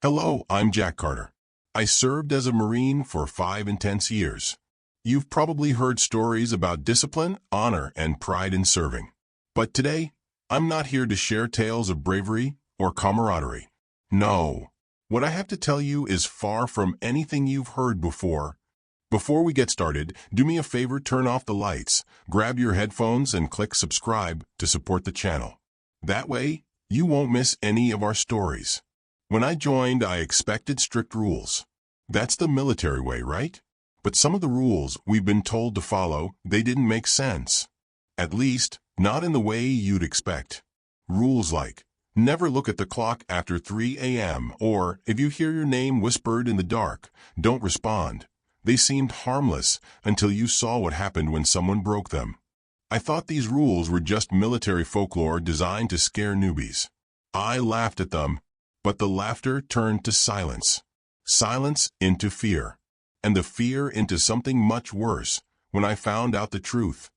Hello, I'm Jack Carter. I served as a Marine for 5 intense years. You've probably heard stories about discipline, honor, and pride in serving. But today, I'm not here to share tales of bravery or camaraderie. No. What I have to tell you is far from anything you've heard before. Before we get started, do me a favor, turn off the lights, grab your headphones, and click subscribe to support the channel. That way, you won't miss any of our stories. When I joined, I expected strict rules. That's the military way, right? But some of the rules we've been told to follow, they didn't make sense. At least, not in the way you'd expect. Rules like, never look at the clock after 3 a.m. or, if you hear your name whispered in the dark, don't respond. They seemed harmless until you saw what happened when someone broke them. I thought these rules were just military folklore designed to scare newbies. I laughed at them, but the laughter turned to silence. Silence into fear. And the fear into something much worse when I found out the truth.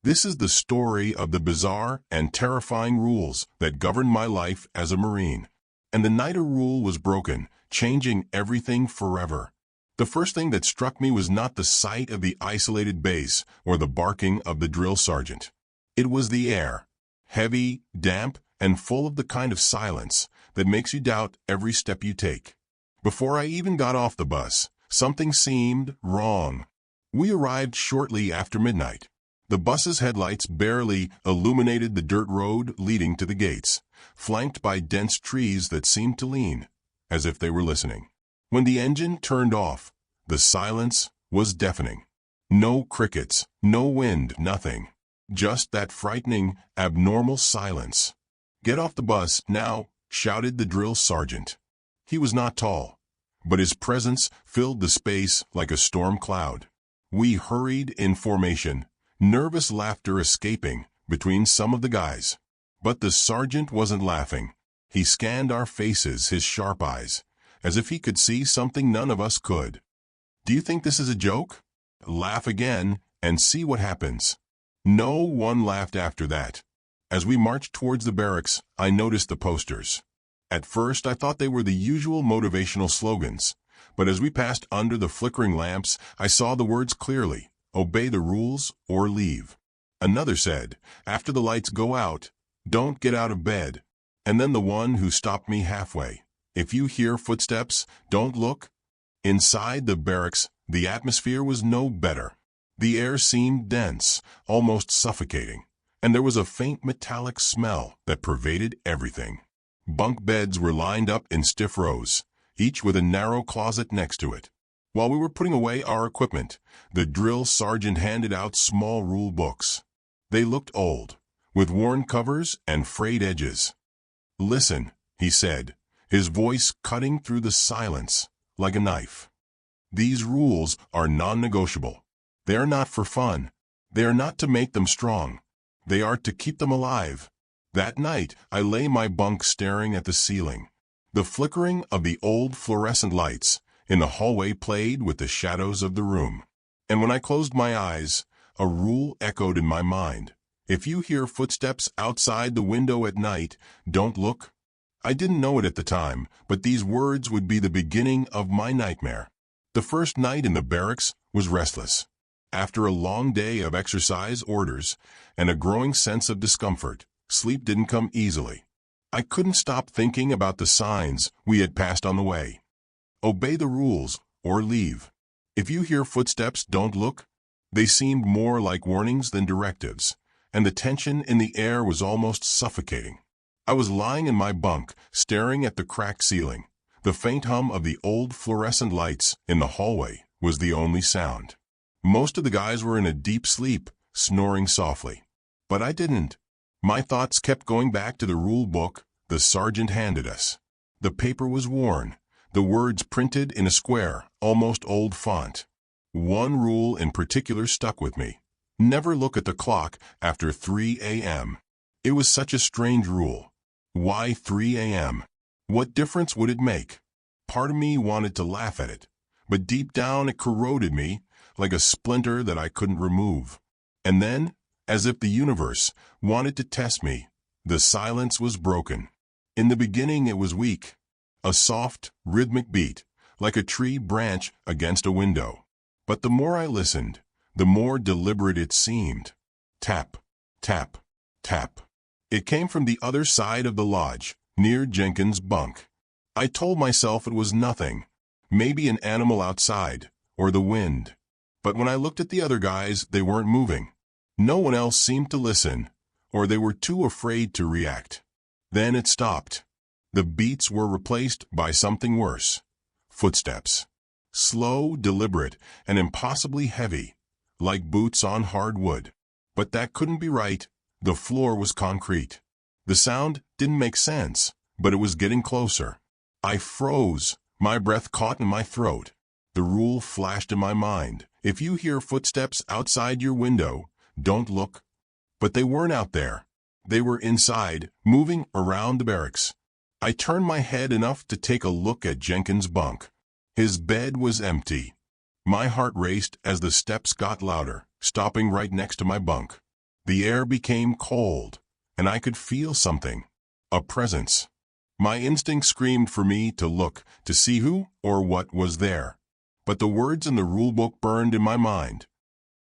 This is the story of the bizarre and terrifying rules that governed my life as a Marine. And the night a rule was broken, changing everything forever. The first thing that struck me was not the sight of the isolated base or the barking of the drill sergeant. It was the air, heavy, damp, and full of the kind of silence that makes you doubt every step you take. Before I even got off the bus, something seemed wrong. We arrived shortly after midnight. The bus's headlights barely illuminated the dirt road leading to the gates, flanked by dense trees that seemed to lean, as if they were listening. When the engine turned off, the silence was deafening. No crickets, no wind, nothing. Just that frightening, abnormal silence. "Get off the bus now," shouted the drill sergeant. He was not tall, but his presence filled the space like a storm cloud. We hurried in formation, nervous laughter escaping between some of the guys. But the sergeant wasn't laughing. He scanned our faces, his sharp eyes, as if he could see something none of us could. "Do you think this is a joke? Laugh again and see what happens." No one laughed after that. As we marched towards the barracks, I noticed the posters. At first, I thought they were the usual motivational slogans, but as we passed under the flickering lamps, I saw the words clearly: obey the rules or leave. Another said, after the lights go out, don't get out of bed. And then the one who stopped me halfway: if you hear footsteps, don't look. Inside the barracks, the atmosphere was no better. The air seemed dense, almost suffocating, and there was a faint metallic smell that pervaded everything. Bunk beds were lined up in stiff rows, each with a narrow closet next to it. While we were putting away our equipment, the drill sergeant handed out small rule books. They looked old, with worn covers and frayed edges. "Listen," he said, his voice cutting through the silence like a knife. "These rules are non-negotiable. They are not for fun. They are not to make them strong. They are to keep them alive." That night, I lay in my bunk staring at the ceiling. The flickering of the old fluorescent lights in the hallway played with the shadows of the room. And when I closed my eyes, a rule echoed in my mind: if you hear footsteps outside the window at night, don't look. I didn't know it at the time, but these words would be the beginning of my nightmare. The first night in the barracks was restless. After a long day of exercise orders and a growing sense of discomfort, sleep didn't come easily. I couldn't stop thinking about the signs we had passed on the way. Obey the rules or leave. If you hear footsteps, don't look. They seemed more like warnings than directives, and the tension in the air was almost suffocating. I was lying in my bunk, staring at the cracked ceiling. The faint hum of the old fluorescent lights in the hallway was the only sound. Most of the guys were in a deep sleep, snoring softly. But I didn't. My thoughts kept going back to the rule book the sergeant handed us. The paper was worn, the words printed in a square, almost old font. One rule in particular stuck with me: never look at the clock after 3 a.m. It was such a strange rule. Why 3 a.m.? What difference would it make? Part of me wanted to laugh at it, but deep down it corroded me like a splinter that I couldn't remove. And then, as if the universe wanted to test me, the silence was broken. In the beginning it was weak. A soft, rhythmic beat, like a tree branch against a window. But the more I listened, the more deliberate it seemed. Tap, tap, tap. It came from the other side of the lodge, near Jenkins' bunk. I told myself it was nothing, maybe an animal outside, or the wind. But when I looked at the other guys, they weren't moving. No one else seemed to listen, or they were too afraid to react. Then it stopped. The beats were replaced by something worse. Footsteps. Slow, deliberate, and impossibly heavy, like boots on hard wood. But that couldn't be right. The floor was concrete. The sound didn't make sense, but it was getting closer. I froze, my breath caught in my throat. The rule flashed in my mind. If you hear footsteps outside your window, don't look. But they weren't out there. They were inside, moving around the barracks. I turned my head enough to take a look at Jenkins' bunk. His bed was empty. My heart raced as the steps got louder, stopping right next to my bunk. The air became cold, and I could feel something. A presence. My instinct screamed for me to look, to see who or what was there. But the words in the rulebook burned in my mind.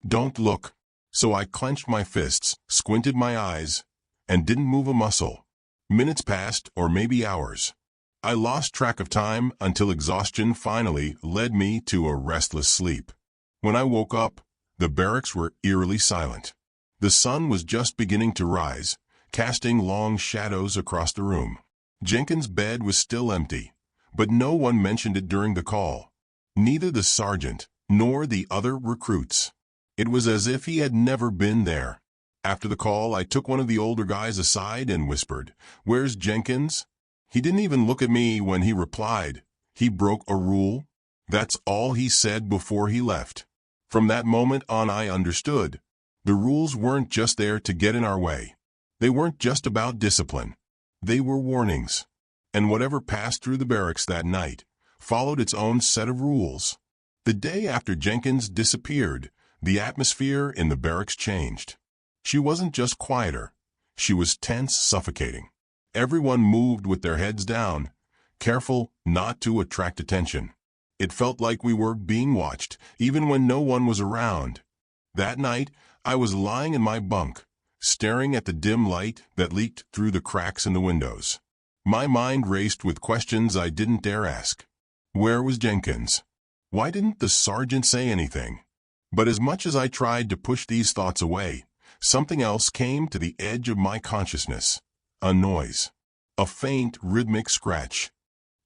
Don't look. So I clenched my fists, squinted my eyes, and didn't move a muscle. Minutes passed, or maybe hours. I lost track of time until exhaustion finally led me to a restless sleep. When I woke up, the barracks were eerily silent. The sun was just beginning to rise, casting long shadows across the room. Jenkins' bed was still empty, but no one mentioned it during the call. Neither the sergeant nor the other recruits. It was as if he had never been there. After the call, I took one of the older guys aside and whispered, "Where's Jenkins?" He didn't even look at me when he replied. He broke a rule. That's all he said before he left. From that moment on, I understood. The rules weren't just there to get in our way. They weren't just about discipline. They were warnings. And whatever passed through the barracks that night followed its own set of rules. The day after Jenkins disappeared, the atmosphere in the barracks changed. She wasn't just quieter. She was tense, suffocating. Everyone moved with their heads down, careful not to attract attention. It felt like we were being watched, even when no one was around. That night, I was lying in my bunk, staring at the dim light that leaked through the cracks in the windows. My mind raced with questions I didn't dare ask. Where was Jenkins? Why didn't the sergeant say anything? But as much as I tried to push these thoughts away, something else came to the edge of my consciousness. A noise. A faint, rhythmic scratch.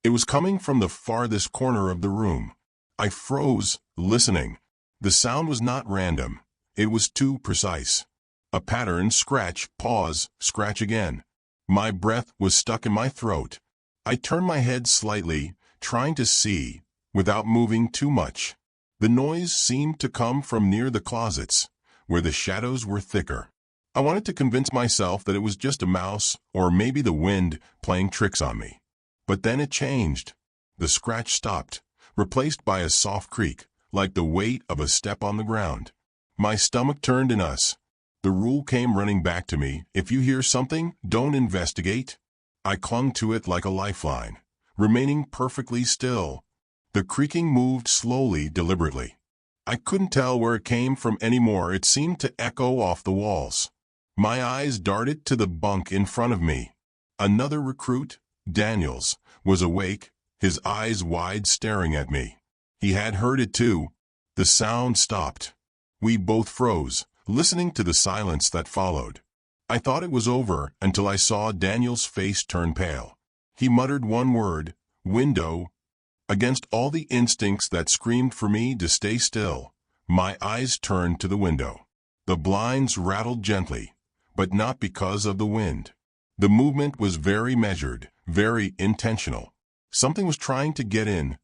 It was coming from the farthest corner of the room. I froze, listening. The sound was not random. It was too precise. A pattern: scratch, pause, scratch again. My breath was stuck in my throat. I turned my head slightly, trying to see, without moving too much. The noise seemed to come from near the closets, where the shadows were thicker. I wanted to convince myself that it was just a mouse, or maybe the wind playing tricks on me. But then it changed. The scratch stopped, replaced by a soft creak, like the weight of a step on the ground. My stomach turned in us. The rule came running back to me: if you hear something, don't investigate. I clung to it like a lifeline, remaining perfectly still. The creaking moved slowly, deliberately. I couldn't tell where it came from anymore. It seemed to echo off the walls. My eyes darted to the bunk in front of me. Another recruit, Daniels, was awake, his eyes wide, staring at me. He had heard it too. The sound stopped. We both froze, listening to the silence that followed. I thought it was over until I saw Daniel's face turn pale. He muttered one word: window. Against all the instincts that screamed for me to stay still, my eyes turned to the window. The blinds rattled gently, but not because of the wind. The movement was very measured, very intentional. Something was trying to get in.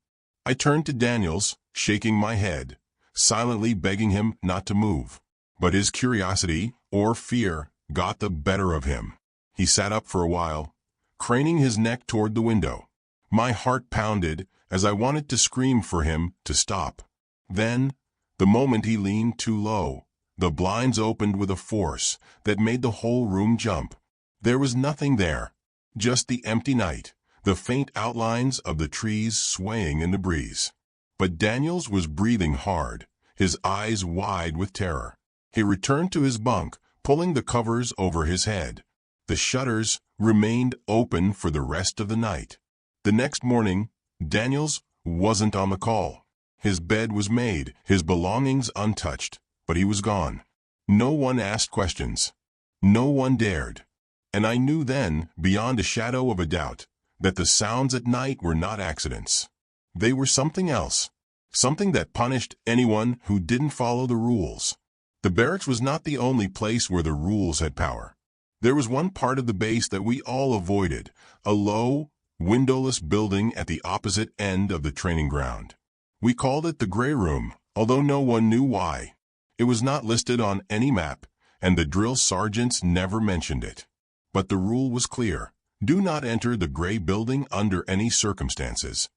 I turned to Daniels, shaking my head, silently begging him not to move. But his curiosity, or fear, got the better of him. He sat up for a while, craning his neck toward the window. My heart pounded as I wanted to scream for him to stop. Then, the moment he leaned too low, the blinds opened with a force that made the whole room jump. There was nothing there, just the empty night, the faint outlines of the trees swaying in the breeze. But Daniels was breathing hard, his eyes wide with terror. He returned to his bunk, pulling the covers over his head. The shutters remained open for the rest of the night. The next morning, Daniels wasn't on the call. His bed was made, his belongings untouched, but he was gone. No one asked questions. No one dared. And I knew then, beyond a shadow of a doubt, that the sounds at night were not accidents. They were something else, something that punished anyone who didn't follow the rules. The barracks was not the only place where the rules had power. There was one part of the base that we all avoided, a low, windowless building at the opposite end of the training ground. We called it the Gray Room, although no one knew why. It was not listed on any map, and the drill sergeants never mentioned it. But the rule was clear: do not enter the gray building under any circumstances.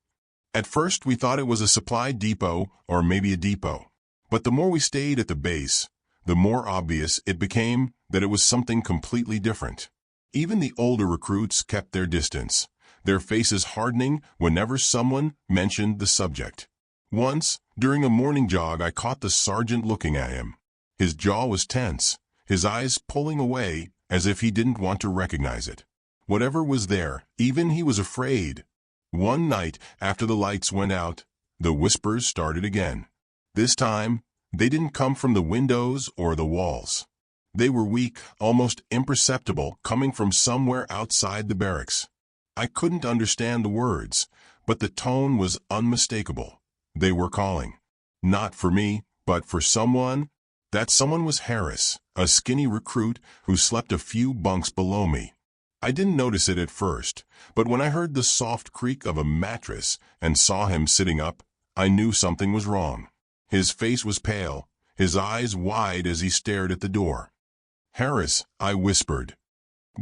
At first we thought it was a supply depot or maybe a depot. But the more we stayed at the base, the more obvious it became that it was something completely different. Even the older recruits kept their distance, their faces hardening whenever someone mentioned the subject. Once, during a morning jog, I caught the sergeant looking at him. His jaw was tense, his eyes pulling away as if he didn't want to recognize it. Whatever was there, even he was afraid. One night, after the lights went out, the whispers started again. This time, they didn't come from the windows or the walls. They were weak, almost imperceptible, coming from somewhere outside the barracks. I couldn't understand the words, but the tone was unmistakable. They were calling. Not for me, but for someone. That someone was Harris, a skinny recruit who slept a few bunks below me. I didn't notice it at first, but when I heard the soft creak of a mattress and saw him sitting up, I knew something was wrong. His face was pale, his eyes wide as he stared at the door. "Harris," I whispered.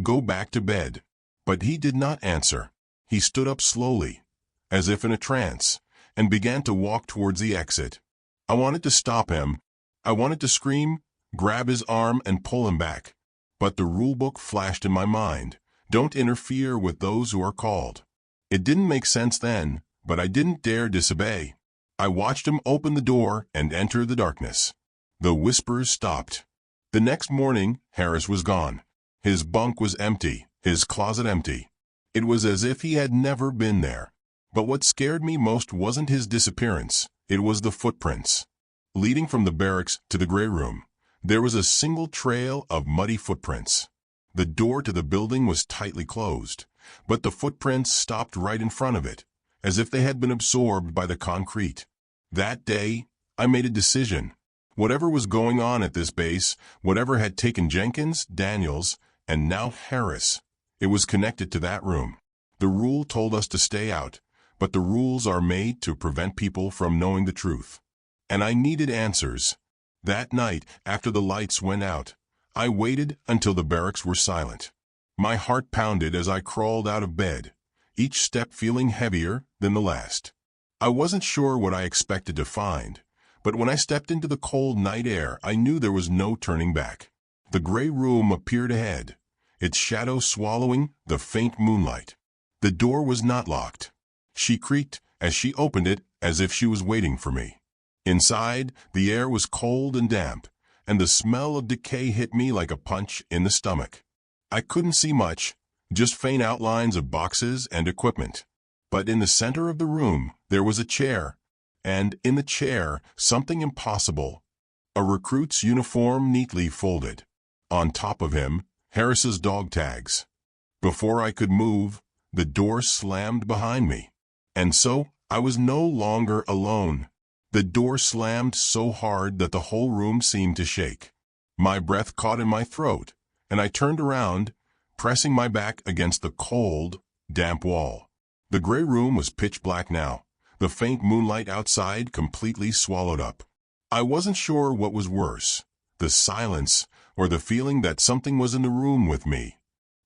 "Go back to bed." But he did not answer. He stood up slowly, as if in a trance, and began to walk towards the exit. I wanted to stop him. I wanted to scream, grab his arm and pull him back. But the rulebook flashed in my mind. Don't interfere with those who are called. It didn't make sense then, but I didn't dare disobey. I watched him open the door and enter the darkness. The whispers stopped. The next morning, Harris was gone. His bunk was empty, his closet empty. It was as if he had never been there. But what scared me most wasn't his disappearance. It was the footprints. Leading from the barracks to the Gray Room, there was a single trail of muddy footprints. The door to the building was tightly closed, but the footprints stopped right in front of it, as if they had been absorbed by the concrete. That day, I made a decision. Whatever was going on at this base, whatever had taken Jenkins, Daniels, and now Harris, it was connected to that room. The rule told us to stay out, but the rules are made to prevent people from knowing the truth. And I needed answers. That night, after the lights went out, I waited until the barracks were silent. My heart pounded as I crawled out of bed, each step feeling heavier than the last. I wasn't sure what I expected to find, but when I stepped into the cold night air, I knew there was no turning back. The Gray Room appeared ahead, its shadow swallowing the faint moonlight. The door was not locked. She creaked as she opened it, as if she was waiting for me. Inside, the air was cold and damp, and the smell of decay hit me like a punch in the stomach. I couldn't see much, just faint outlines of boxes and equipment. But in the center of the room, there was a chair, and in the chair, something impossible. A recruit's uniform neatly folded. On top of him, Harris's dog tags. Before I could move, the door slammed behind me. And so, I was no longer alone. The door slammed so hard that the whole room seemed to shake. My breath caught in my throat, and I turned around, pressing my back against the cold, damp wall. The Gray Room was pitch black now, the faint moonlight outside completely swallowed up. I wasn't sure what was worse, the silence or the feeling that something was in the room with me.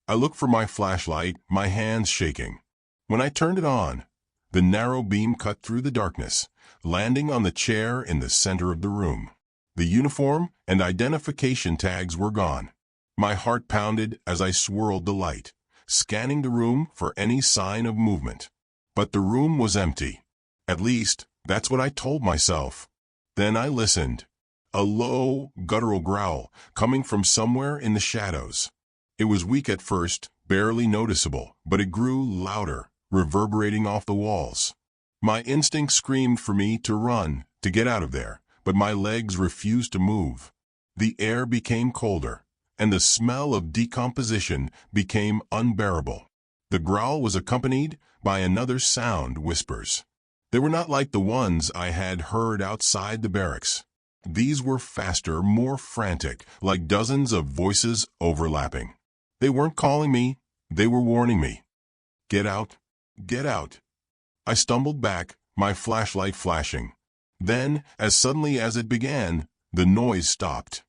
I looked for my flashlight, my hands shaking. When I turned it on, the narrow beam cut through the darkness, landing on the chair in the center of the room. The uniform and identification tags were gone. My heart pounded as I swirled the light, scanning the room for any sign of movement. But the room was empty. At least, that's what I told myself. Then I listened. A low, guttural growl coming from somewhere in the shadows. It was weak at first, barely noticeable, but it grew louder, reverberating off the walls. My instinct screamed for me to run, to get out of there, but my legs refused to move. The air became colder, and the smell of decomposition became unbearable. The growl was accompanied by another sound, whispers. They were not like the ones I had heard outside the barracks. These were faster, more frantic, like dozens of voices overlapping. They weren't calling me, they were warning me. Get out, get out. I stumbled back, my flashlight flashing. Then, as suddenly as it began, the noise stopped.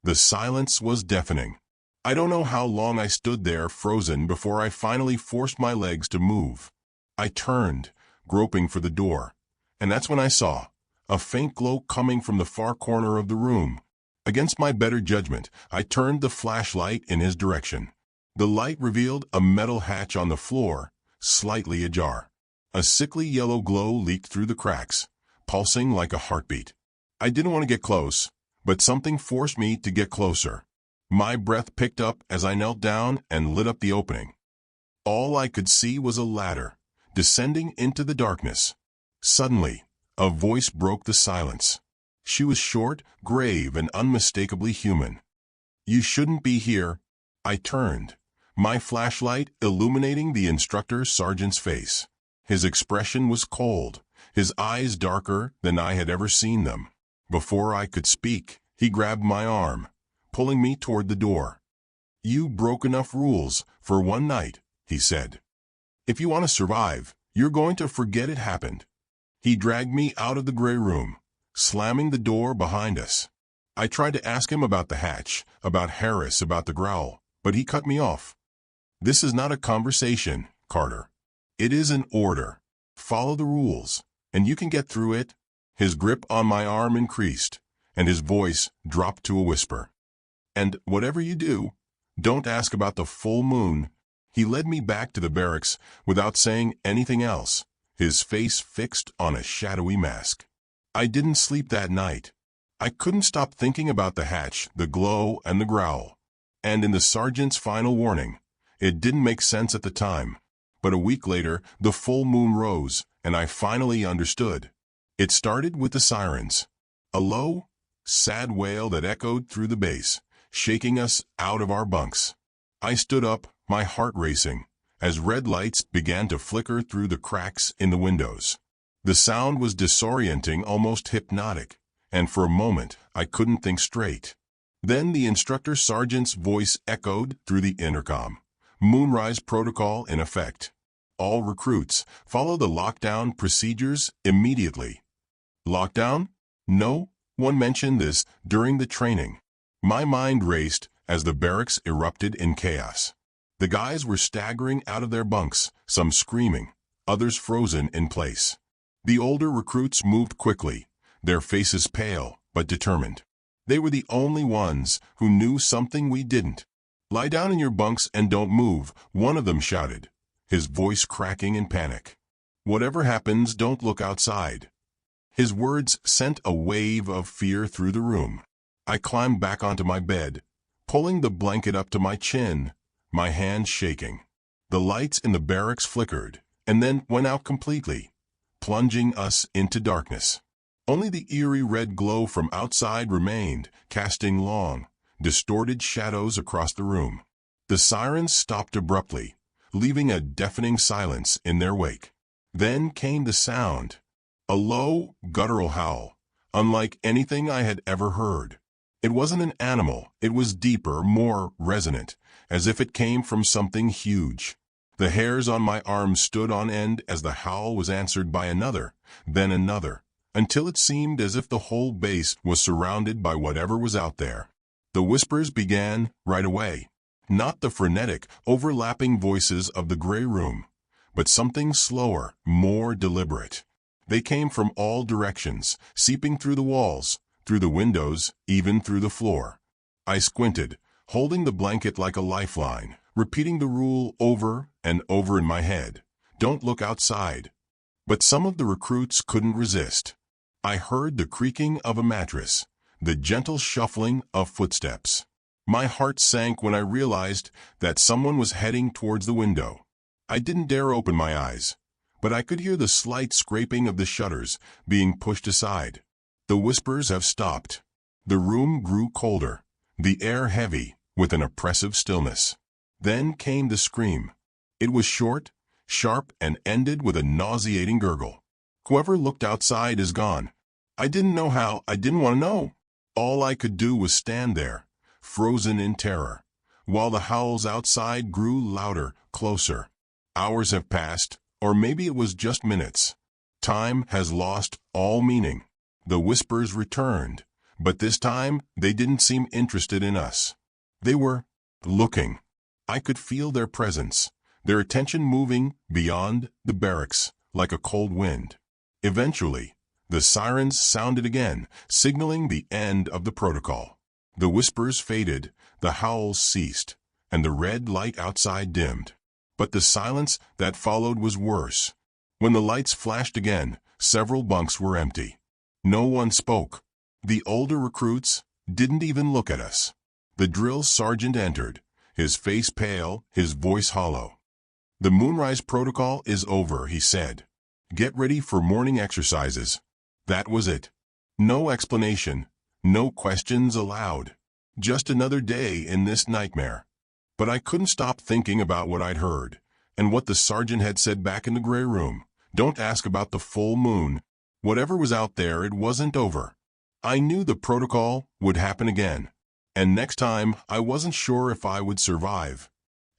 The silence was deafening. I don't know how long I stood there frozen before I finally forced my legs to move. I turned, groping for the door, and that's when I saw a faint glow coming from the far corner of the room. Against my better judgment, I turned the flashlight in his direction. The light revealed a metal hatch on the floor, slightly ajar. A sickly yellow glow leaked through the cracks, pulsing like a heartbeat. I didn't want to get close, but something forced me to get closer. My breath picked up as I knelt down and lit up the opening. All I could see was a ladder, descending into the darkness. Suddenly, a voice broke the silence. She was short, grave, and unmistakably human. "You shouldn't be here." I turned, my flashlight illuminating the instructor sergeant's face. His expression was cold, his eyes darker than I had ever seen them. Before I could speak, he grabbed my arm, pulling me toward the door. "You broke enough rules for one night," he said. "If you want to survive, you're going to forget it happened." He dragged me out of the gray room, slamming the door behind us. I tried to ask him about the hatch, about Harris, about the growl, but he cut me off. "This is not a conversation, Carter. It is an order. Follow the rules, and you can get through it." His grip on my arm increased, and his voice dropped to a whisper. "And whatever you do, don't ask about the full moon." He led me back to the barracks without saying anything else, his face fixed on a shadowy mask. I didn't sleep that night. I couldn't stop thinking about the hatch, the glow, and the growl. And in the sergeant's final warning, it didn't make sense at the time. But a week later, the full moon rose, and I finally understood. It started with the sirens. A low, sad wail that echoed through the base, shaking us out of our bunks. I stood up, my heart racing, as red lights began to flicker through the cracks in the windows. The sound was disorienting, almost hypnotic, and for a moment I couldn't think straight. Then the instructor sergeant's voice echoed through the intercom. Moonrise protocol in effect. All recruits follow the lockdown procedures immediately. Lockdown? No one mentioned this during the training. My mind raced as the barracks erupted in chaos. The guys were staggering out of their bunks, some screaming, others frozen in place. The older recruits moved quickly, their faces pale but determined. They were the only ones who knew something we didn't. "Lie down in your bunks and don't move," one of them shouted, his voice cracking in panic. "Whatever happens, don't look outside." His words sent a wave of fear through the room. I climbed back onto my bed, pulling the blanket up to my chin, my hands shaking. The lights in the barracks flickered, and then went out completely, plunging us into darkness. Only the eerie red glow from outside remained, casting long, distorted shadows across the room. The sirens stopped abruptly, leaving a deafening silence in their wake. Then came the sound, a low, guttural howl, unlike anything I had ever heard. It wasn't an animal, it was deeper, more resonant, as if it came from something huge. The hairs on my arms stood on end as the howl was answered by another, then another, until it seemed as if the whole base was surrounded by whatever was out there. The whispers began right away. Not the frenetic, overlapping voices of the gray room, but something slower, more deliberate. They came from all directions, seeping through the walls, through the windows, even through the floor. I squinted, holding the blanket like a lifeline, repeating the rule over and over in my head. Don't look outside. But some of the recruits couldn't resist. I heard the creaking of a mattress, the gentle shuffling of footsteps. My heart sank when I realized that someone was heading towards the window. I didn't dare open my eyes, but I could hear the slight scraping of the shutters being pushed aside. The whispers have stopped. The room grew colder, the air heavy with an oppressive stillness. Then came the scream. It was short, sharp, and ended with a nauseating gurgle. Whoever looked outside is gone. I didn't know how. I didn't want to know. All I could do was stand there, frozen in terror, while the howls outside grew louder, closer. Hours have passed, or maybe it was just minutes. Time has lost all meaning. The whispers returned, but this time they didn't seem interested in us. They were looking. I could feel their presence, their attention moving beyond the barracks like a cold wind. Eventually, the sirens sounded again, signaling the end of the protocol. The whispers faded, the howls ceased, and the red light outside dimmed. But the silence that followed was worse. When the lights flashed again, several bunks were empty. No one spoke. The older recruits didn't even look at us. The drill sergeant entered, his face pale, his voice hollow. "The Moonrise Protocol is over," he said. "Get ready for morning exercises." That was it. No explanation, no questions allowed. Just another day in this nightmare. But I couldn't stop thinking about what I'd heard, and what the sergeant had said back in the gray room. Don't ask about the full moon. Whatever was out there, it wasn't over. I knew the protocol would happen again, and next time I wasn't sure if I would survive.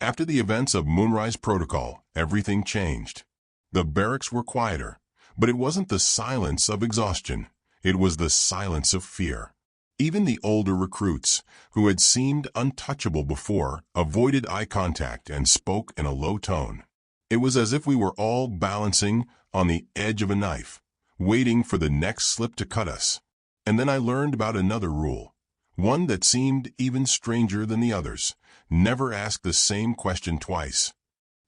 After the events of Moonrise Protocol, everything changed. The barracks were quieter, but it wasn't the silence of exhaustion. It was the silence of fear. Even the older recruits, who had seemed untouchable before, avoided eye contact and spoke in a low tone. It was as if we were all balancing on the edge of a knife, waiting for the next slip to cut us. And then I learned about another rule, one that seemed even stranger than the others. Never ask the same question twice.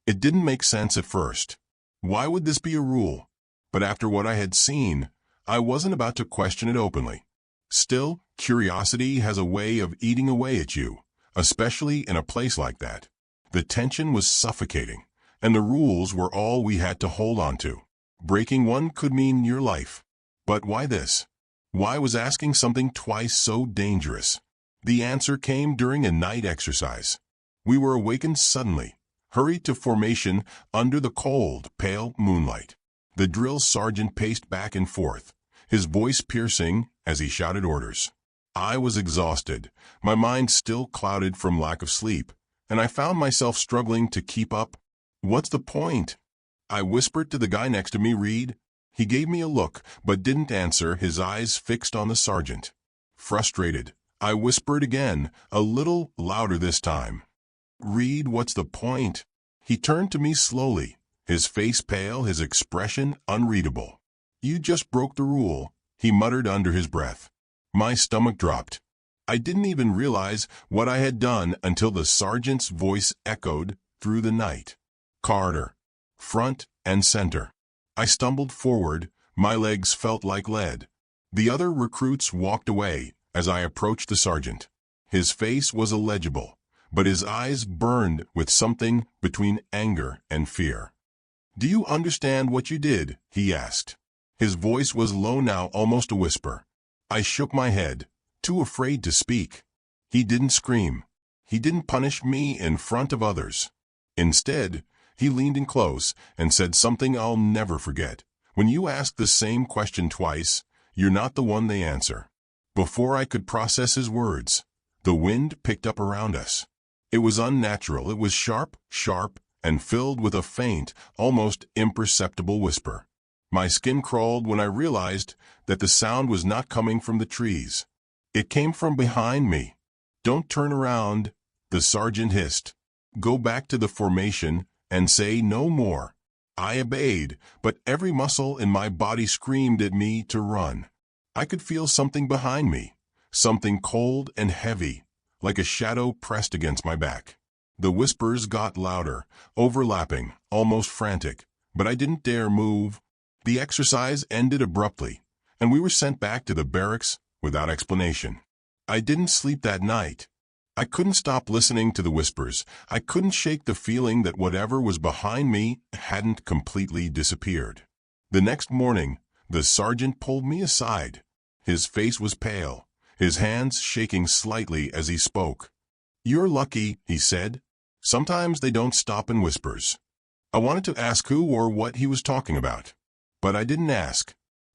It didn't make sense at first. Why would this be a rule? But after what I had seen, I wasn't about to question it openly. Still, curiosity has a way of eating away at you, especially in a place like that. The tension was suffocating, and the rules were all we had to hold on to. Breaking one could mean your life. But why this? Why was asking something twice so dangerous? The answer came during a night exercise. We were awakened suddenly, hurried to formation under the cold, pale moonlight. The drill sergeant paced back and forth, his voice piercing as he shouted orders. I was exhausted, my mind still clouded from lack of sleep, and I found myself struggling to keep up. "What's the point?" I whispered to the guy next to me, Reed. He gave me a look, but didn't answer, his eyes fixed on the sergeant. Frustrated, I whispered again, a little louder this time. "Reed, what's the point?" He turned to me slowly, his face pale, his expression unreadable. "You just broke the rule," he muttered under his breath. My stomach dropped. I didn't even realize what I had done until the sergeant's voice echoed through the night. "Carter." Front and center. I stumbled forward, my legs felt like lead. The other recruits walked away as I approached the sergeant. His face was illegible, but his eyes burned with something between anger and fear. "Do you understand what you did?" he asked. His voice was low now, almost a whisper. I shook my head, too afraid to speak. He didn't scream. He didn't punish me in front of others. Instead, he leaned in close and said something I'll never forget. "When you ask the same question twice, you're not the one they answer." Before I could process his words, the wind picked up around us. It was unnatural. It was sharp, and filled with a faint, almost imperceptible whisper. My skin crawled when I realized that the sound was not coming from the trees. It came from behind me. "Don't turn around," the sergeant hissed. "Go back to the formation and say no more." I obeyed, but every muscle in my body screamed at me to run. I could feel something behind me, something cold and heavy, like a shadow pressed against my back. The whispers got louder, overlapping, almost frantic, but I didn't dare move. The exercise ended abruptly, and we were sent back to the barracks without explanation. I didn't sleep that night. I couldn't stop listening to the whispers. I couldn't shake the feeling that whatever was behind me hadn't completely disappeared. The next morning, the sergeant pulled me aside. His face was pale, his hands shaking slightly as he spoke. "You're lucky," he said. "Sometimes they don't stop in whispers." I wanted to ask who or what he was talking about, but I didn't ask.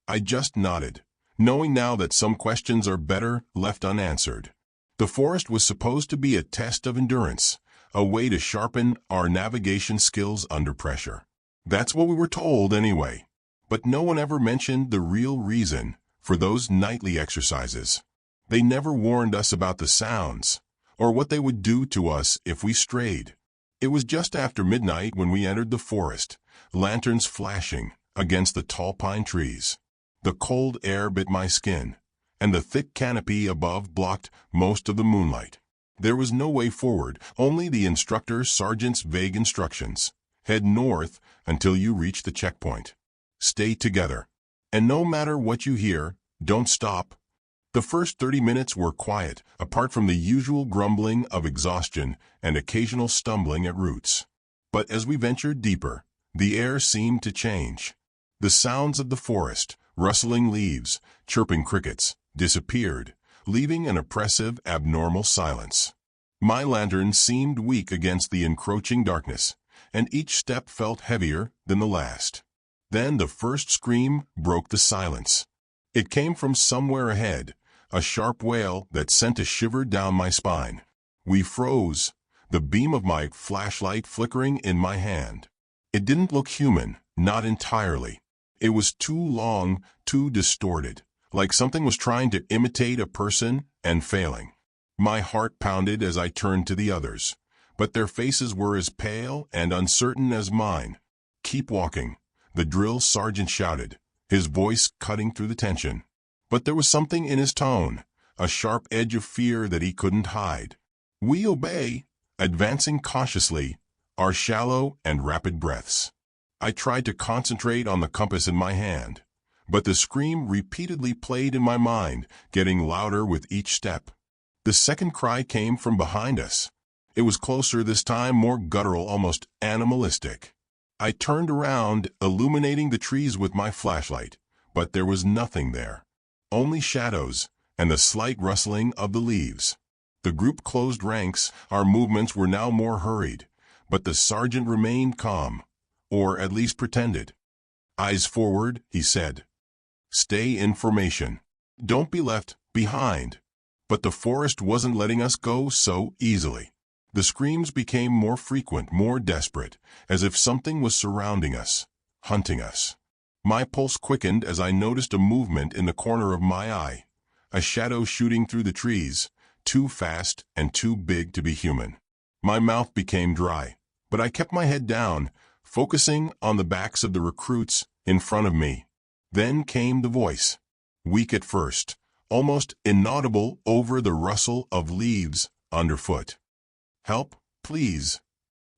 I just nodded, knowing now that some questions are better left unanswered. The forest was supposed to be a test of endurance, a way to sharpen our navigation skills under pressure. That's what we were told anyway. But no one ever mentioned the real reason for those nightly exercises. They never warned us about the sounds, or what they would do to us if we strayed. It was just after midnight when we entered the forest, lanterns flashing against the tall pine trees. The cold air bit my skin, and the thick canopy above blocked most of the moonlight. There was no way forward, only the instructor sergeant's vague instructions. Head north until you reach the checkpoint. Stay together. And no matter what you hear, don't stop. The first 30 minutes were quiet, apart from the usual grumbling of exhaustion and occasional stumbling at roots. But as we ventured deeper, the air seemed to change. The sounds of the forest, rustling leaves, chirping crickets, disappeared, leaving an oppressive, abnormal silence. My lantern seemed weak against the encroaching darkness, and each step felt heavier than the last. Then the first scream broke the silence. It came from somewhere ahead, a sharp wail that sent a shiver down my spine. We froze, the beam of my flashlight flickering in my hand. It didn't look human, not entirely. It was too long, too distorted, like something was trying to imitate a person and failing. My heart pounded as I turned to the others, but their faces were as pale and uncertain as mine. "Keep walking," the drill sergeant shouted, his voice cutting through the tension. But there was something in his tone, a sharp edge of fear that he couldn't hide. We obey, advancing cautiously, our shallow and rapid breaths. I tried to concentrate on the compass in my hand, but the scream repeatedly played in my mind, getting louder with each step. The second cry came from behind us. It was closer this time, more guttural, almost animalistic. I turned around, illuminating the trees with my flashlight, but there was nothing there. Only shadows and the slight rustling of the leaves. The group closed ranks. Our movements were now more hurried, but the sergeant remained calm, or at least pretended. "Eyes forward," he said. "Stay in formation. Don't be left behind." But the forest wasn't letting us go so easily. The screams became more frequent, more desperate, as if something was surrounding us, hunting us. My pulse quickened as I noticed a movement in the corner of my eye, a shadow shooting through the trees, too fast and too big to be human. My mouth became dry, but I kept my head down, focusing on the backs of the recruits in front of me. Then came the voice, weak at first, almost inaudible over the rustle of leaves underfoot. "Help, please."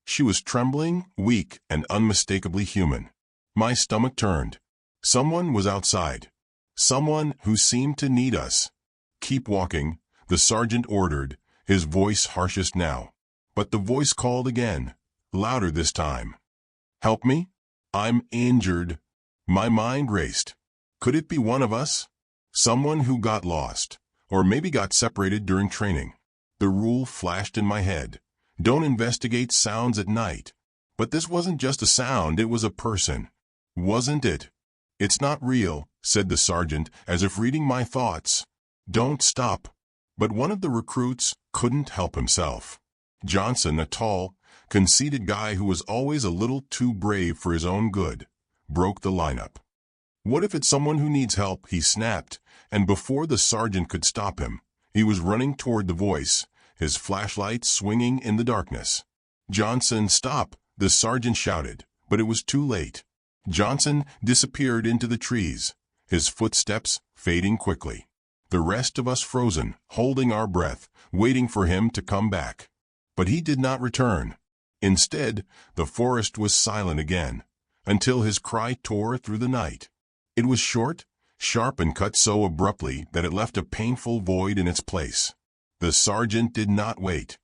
She was trembling, weak, and unmistakably human. My stomach turned. Someone was outside. Someone who seemed to need us. "Keep walking," the sergeant ordered, his voice harshest now. But the voice called again, louder this time. "Help me? I'm injured." My mind raced. Could it be one of us? Someone who got lost, or maybe got separated during training. The rule flashed in my head. Don't investigate sounds at night. But this wasn't just a sound, it was a person. Wasn't it? "It's not real," said the sergeant, as if reading my thoughts. "Don't stop." But one of the recruits couldn't help himself. Johnson, a tall, conceited guy who was always a little too brave for his own good, broke the lineup. "What if it's someone who needs help?" he snapped, and before the sergeant could stop him, he was running toward the voice, his flashlight swinging in the darkness. "Johnson, stop!" the sergeant shouted, but it was too late. Johnson disappeared into the trees, his footsteps fading quickly. The rest of us frozen, holding our breath, waiting for him to come back. But he did not return. Instead, the forest was silent again, until his cry tore through the night. It was short, sharp, and cut so abruptly that it left a painful void in its place. The sergeant did not wait.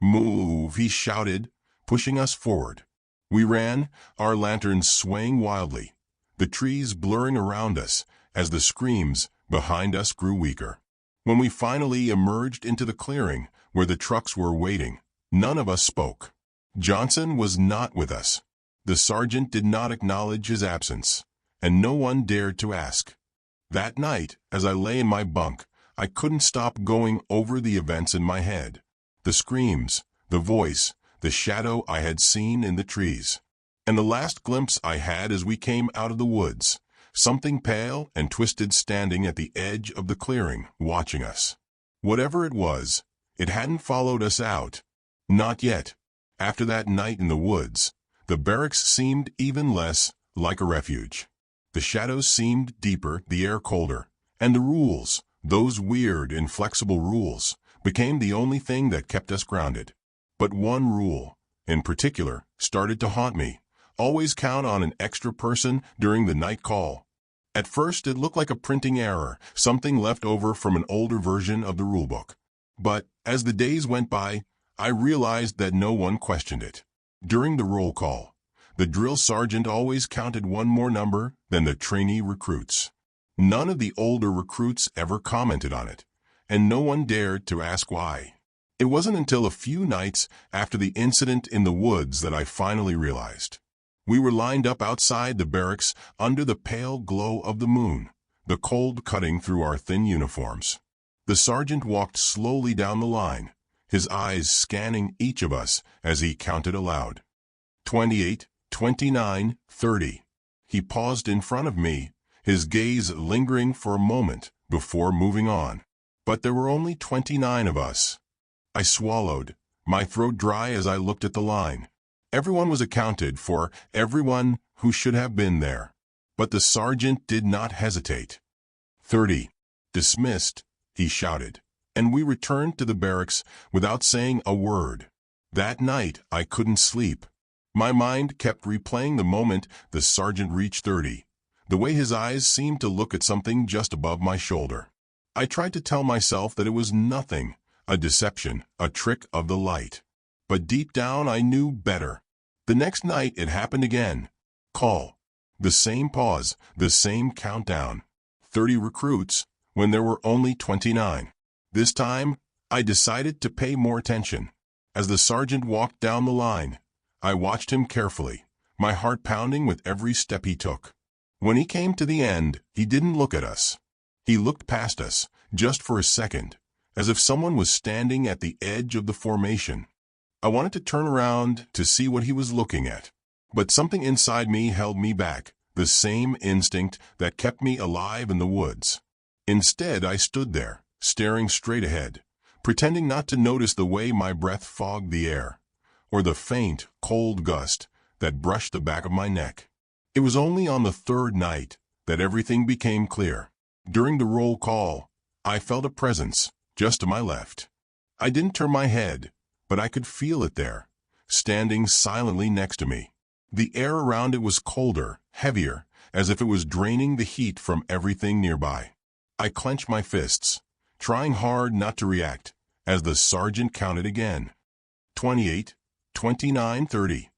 "Move," he shouted, pushing us forward. We ran, our lanterns swaying wildly, the trees blurring around us as the screams behind us grew weaker. When we finally emerged into the clearing where the trucks were waiting, none of us spoke. Johnson was not with us. The sergeant did not acknowledge his absence, and no one dared to ask. That night, as I lay in my bunk, I couldn't stop going over the events in my head. The screams, the voice, the shadow I had seen in the trees. And the last glimpse I had as we came out of the woods, something pale and twisted standing at the edge of the clearing, watching us. Whatever it was, it hadn't followed us out. Not yet. After that night in the woods, the barracks seemed even less like a refuge. The shadows seemed deeper, the air colder, and the rules, those weird, inflexible rules, became the only thing that kept us grounded. But one rule, in particular, started to haunt me. Always count on an extra person during the night call. At first, it looked like a printing error, something left over from an older version of the rulebook. But as the days went by, I realized that no one questioned it. During the roll call, the drill sergeant always counted one more number than the trainee recruits. None of the older recruits ever commented on it, and no one dared to ask why. It wasn't until a few nights after the incident in the woods that I finally realized. We were lined up outside the barracks under the pale glow of the moon, the cold cutting through our thin uniforms. The sergeant walked slowly down the line, his eyes scanning each of us as he counted aloud. 28, 29, 30. He paused in front of me, his gaze lingering for a moment before moving on. But there were only 29 of us. I swallowed, my throat dry as I looked at the line. Everyone was accounted for, everyone who should have been there. But the sergeant did not hesitate. 30. Dismissed, he shouted, and we returned to the barracks without saying a word. That night, I couldn't sleep. My mind kept replaying the moment the sergeant reached 30, the way his eyes seemed to look at something just above my shoulder. I tried to tell myself that it was nothing, a deception, a trick of the light. But deep down I knew better. The next night it happened again. Call. The same pause, the same countdown. 30 recruits, when there were only 29. This time, I decided to pay more attention. As the sergeant walked down the line, I watched him carefully, my heart pounding with every step he took. When he came to the end, he didn't look at us. He looked past us, just for a second, as if someone was standing at the edge of the formation. I wanted to turn around to see what he was looking at, but something inside me held me back, the same instinct that kept me alive in the woods. Instead, I stood there, staring straight ahead, pretending not to notice the way my breath fogged the air, or the faint, cold gust that brushed the back of my neck. It was only on the third night that everything became clear. During the roll call, I felt a presence just to my left. I didn't turn my head, but I could feel it there, standing silently next to me. The air around it was colder, heavier, as if it was draining the heat from everything nearby. I clenched my fists, trying hard not to react, as the sergeant counted again. 28, 29, 30.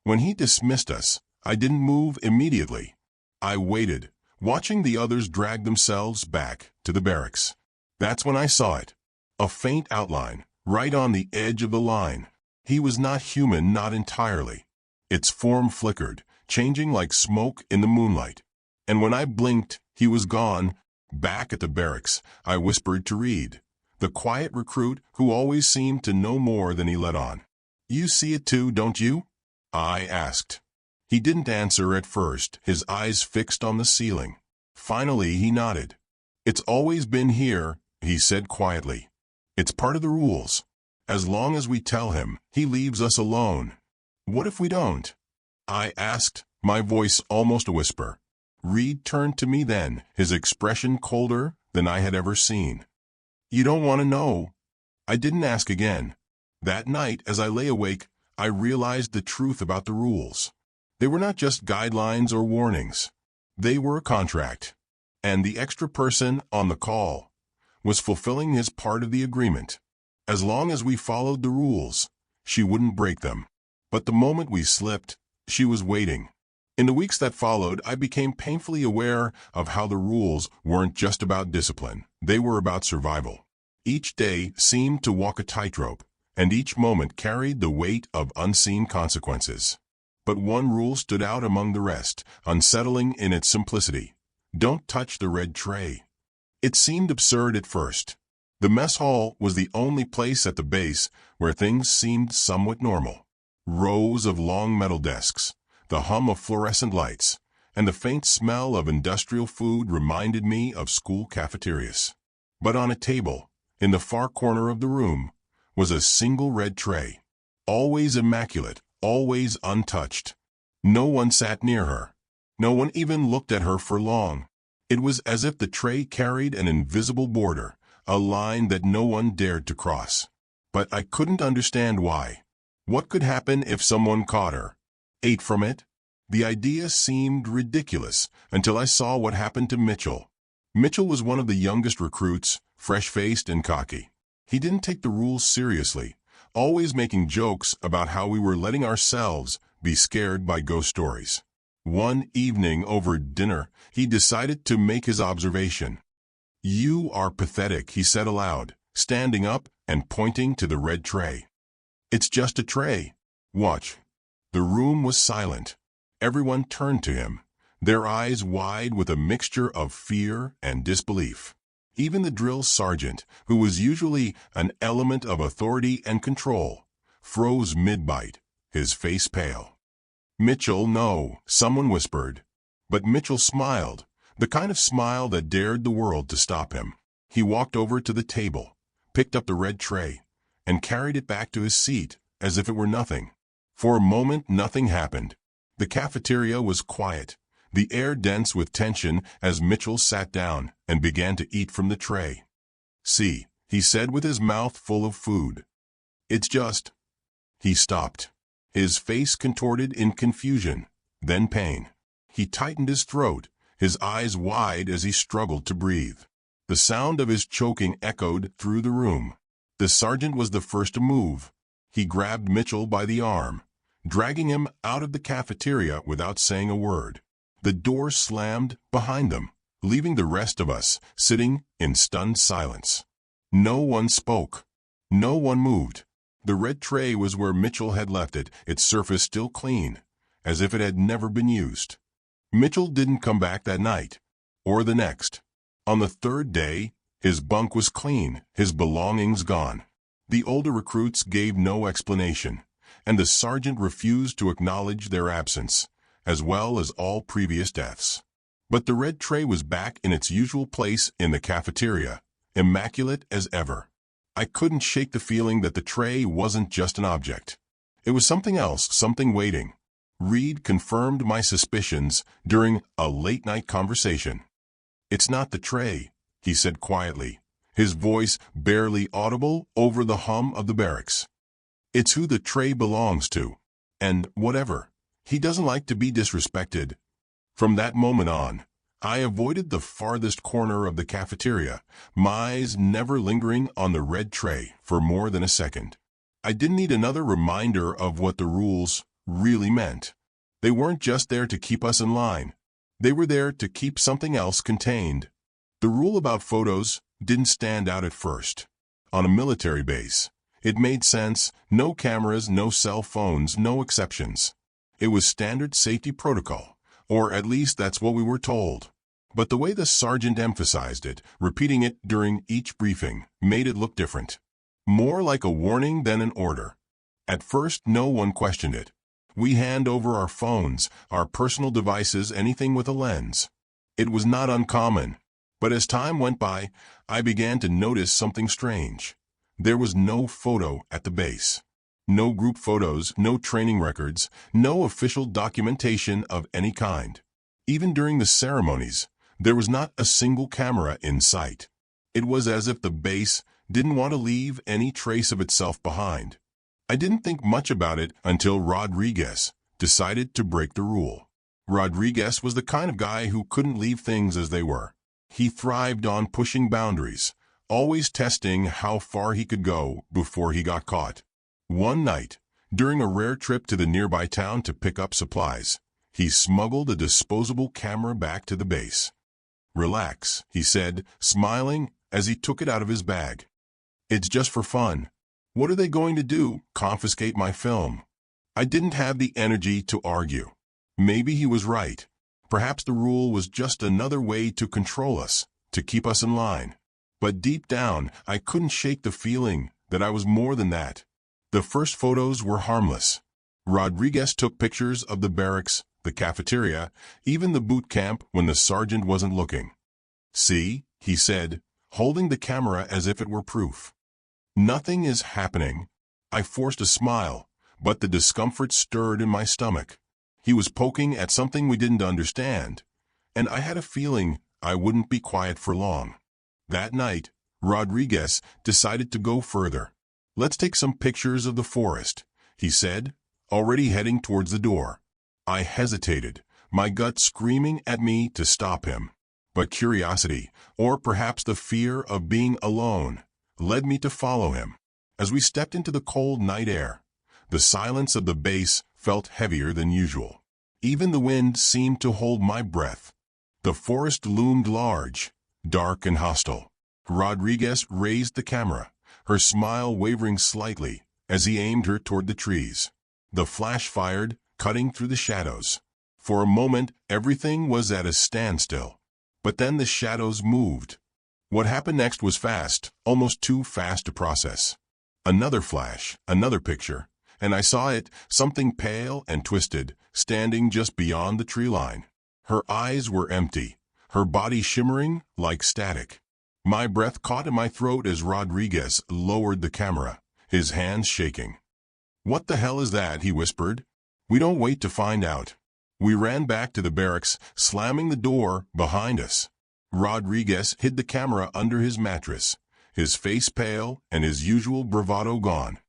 When he dismissed us, I didn't move immediately. I waited, watching the others drag themselves back to the barracks. That's when I saw it. A faint outline, right on the edge of the line. He was not human, not entirely. Its form flickered, changing like smoke in the moonlight. And when I blinked, he was gone. Back at the barracks, I whispered to Reed, the quiet recruit who always seemed to know more than he let on. "You see it too, don't you?" I asked. He didn't answer at first, his eyes fixed on the ceiling. Finally, he nodded. "It's always been here," he said quietly. "It's part of the rules. As long as we tell him, he leaves us alone." "What if we don't?" I asked, my voice almost a whisper. Reed turned to me then, his expression colder than I had ever seen. "You don't want to know." I didn't ask again. That night, as I lay awake, I realized the truth about the rules. They were not just guidelines or warnings. They were a contract. And the extra person on the call was fulfilling his part of the agreement. As long as we followed the rules, she wouldn't break them. But the moment we slipped, she was waiting. In the weeks that followed, I became painfully aware of how the rules weren't just about discipline. They were about survival. Each day seemed to walk a tightrope, and each moment carried the weight of unseen consequences. But one rule stood out among the rest, unsettling in its simplicity. Don't touch the red tray. It seemed absurd at first. The mess hall was the only place at the base where things seemed somewhat normal. Rows of long metal desks, the hum of fluorescent lights, and the faint smell of industrial food reminded me of school cafeterias. But on a table, in the far corner of the room, was a single red tray. Always immaculate, always untouched. No one sat near her. No one even looked at her for long. It was as if the tray carried an invisible border, a line that no one dared to cross. But I couldn't understand why. What could happen if someone caught her? Ate from it? The idea seemed ridiculous until I saw what happened to Mitchell. Mitchell was one of the youngest recruits, fresh-faced and cocky. He didn't take the rules seriously, always making jokes about how we were letting ourselves be scared by ghost stories. One evening over dinner, he decided to make his observation. "You are pathetic," he said aloud, standing up and pointing to the red tray. "It's just a tray. Watch." The room was silent. Everyone turned to him, their eyes wide with a mixture of fear and disbelief. Even the drill sergeant, who was usually an element of authority and control, froze mid-bite, his face pale. "Mitchell, no," someone whispered. But Mitchell smiled, the kind of smile that dared the world to stop him. He walked over to the table, picked up the red tray, and carried it back to his seat as if it were nothing. For a moment, nothing happened. The cafeteria was quiet, the air dense with tension as Mitchell sat down and began to eat from the tray. "See," he said with his mouth full of food. "It's just—" He stopped. His face contorted in confusion, then pain. He tightened his throat, his eyes wide as he struggled to breathe. The sound of his choking echoed through the room. The sergeant was the first to move. He grabbed Mitchell by the arm, dragging him out of the cafeteria without saying a word. The door slammed behind them, leaving the rest of us sitting in stunned silence. No one spoke. No one moved. The red tray was where Mitchell had left it, its surface still clean, as if it had never been used. Mitchell didn't come back that night, or the next. On the third day, his bunk was clean, his belongings gone. The older recruits gave no explanation, and the sergeant refused to acknowledge their absence, as well as all previous deaths. But the red tray was back in its usual place in the cafeteria, immaculate as ever. I couldn't shake the feeling that the tray wasn't just an object. It was something else, something waiting. Reed confirmed my suspicions during a late-night conversation. "It's not the tray," he said quietly, his voice barely audible over the hum of the barracks. "It's who the tray belongs to. And whatever. He doesn't like to be disrespected." From that moment on, I avoided the farthest corner of the cafeteria, my eyes never lingering on the red tray for more than a second. I didn't need another reminder of what the rules really meant. They weren't just there to keep us in line. They were there to keep something else contained. The rule about photos didn't stand out at first. On a military base, it made sense: no cameras, no cell phones, no exceptions. It was standard safety protocol, or at least that's what we were told. But the way the sergeant emphasized it, repeating it during each briefing, made it look different. More like a warning than an order. At first, no one questioned it. We hand over our phones, our personal devices, anything with a lens. It was not uncommon. But as time went by, I began to notice something strange. There was no photo at the base. No group photos, no training records, no official documentation of any kind. Even during the ceremonies, there was not a single camera in sight. It was as if the base didn't want to leave any trace of itself behind. I didn't think much about it until Rodriguez decided to break the rule. Rodriguez was the kind of guy who couldn't leave things as they were. He thrived on pushing boundaries, always testing how far he could go before he got caught. One night, during a rare trip to the nearby town to pick up supplies, he smuggled a disposable camera back to the base. "Relax," he said, smiling as he took it out of his bag. "It's just for fun. What are they going to do, confiscate my film?" I didn't have the energy to argue. Maybe he was right. Perhaps the rule was just another way to control us, to keep us in line. But deep down, I couldn't shake the feeling that I was more than that. The first photos were harmless. Rodriguez took pictures of the barracks, the cafeteria, even the boot camp when the sergeant wasn't looking. "See," he said, holding the camera as if it were proof. "Nothing is happening." I forced a smile, but the discomfort stirred in my stomach. He was poking at something we didn't understand, and I had a feeling I wouldn't be quiet for long. That night, Rodriguez decided to go further. "Let's take some pictures of the forest," he said, already heading towards the door. I hesitated, my gut screaming at me to stop him. But curiosity, or perhaps the fear of being alone, led me to follow him. As we stepped into the cold night air, the silence of the base felt heavier than usual. Even the wind seemed to hold my breath. The forest loomed large, dark and hostile. Rodriguez raised the camera, her smile wavering slightly as he aimed her toward the trees. The flash fired, cutting through the shadows. For a moment, everything was at a standstill. But then the shadows moved. What happened next was fast, almost too fast to process. Another flash, another picture, and I saw it, something pale and twisted, standing just beyond the tree line. Her eyes were empty, her body shimmering like static. My breath caught in my throat as Rodriguez lowered the camera, his hands shaking. "What the hell is that?" he whispered. "We don't wait to find out." We ran back to the barracks, slamming the door behind us. Rodriguez hid the camera under his mattress, his face pale and his usual bravado gone.